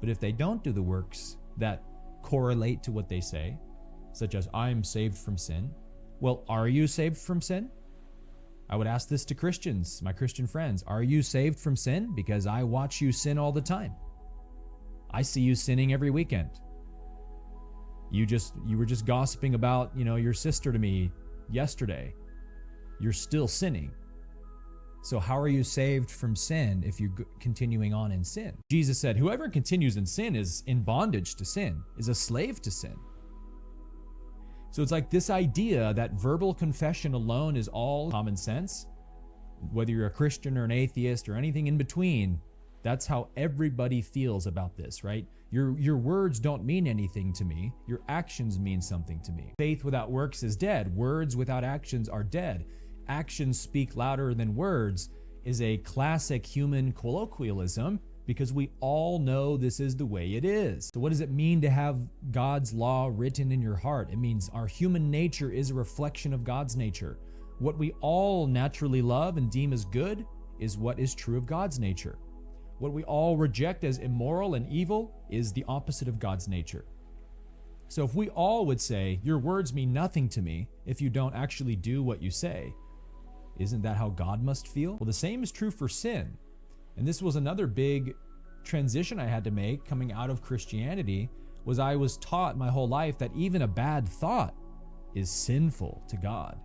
But if they don't do the works that correlate to what they say, such as I'm saved from sin, well, are you saved from sin? I would ask this to Christians, my Christian friends. Are you saved from sin? Because I watch you sin all the time. I see you sinning every weekend. You were just gossiping about, your sister to me yesterday. You're still sinning. So how are you saved from sin if you're continuing on in sin? Jesus said, whoever continues in sin is in bondage to sin, is a slave to sin. So it's like this idea that verbal confession alone is all common sense. Whether you're a Christian or an atheist or anything in between, that's how everybody feels about this, right? Your words don't mean anything to me. Your actions mean something to me. Faith without works is dead. Words without actions are dead. Actions speak louder than words is a classic human colloquialism because we all know this is the way it is. So what does it mean to have God's law written in your heart? It means our human nature is a reflection of God's nature. What we all naturally love and deem as good is what is true of God's nature. What we all reject as immoral and evil is the opposite of God's nature. So if we all would say, your words mean nothing to me if you don't actually do what you say, isn't that how God must feel? Well, the same is true for sin. And this was another big transition I had to make coming out of Christianity, was I was taught my whole life that even a bad thought is sinful to God.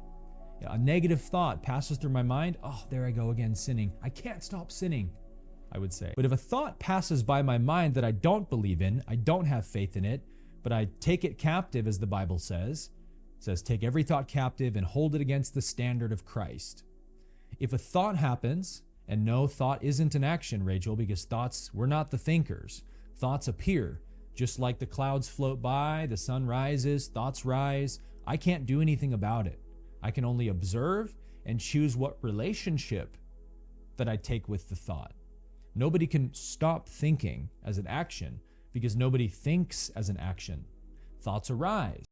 A negative thought passes through my mind. Oh, there I go again, sinning. I can't stop sinning, I would say. But if a thought passes by my mind that I don't believe in, I don't have faith in it, but I take it captive, as the Bible says, take every thought captive and hold it against the standard of Christ. If a thought happens, and no, thought isn't an action, Rachel, because thoughts, we're not the thinkers. Thoughts appear, just like the clouds float by, the sun rises, thoughts rise. I can't do anything about it. I can only observe and choose what relationship that I take with the thought. Nobody can stop thinking as an action because nobody thinks as an action. Thoughts arise.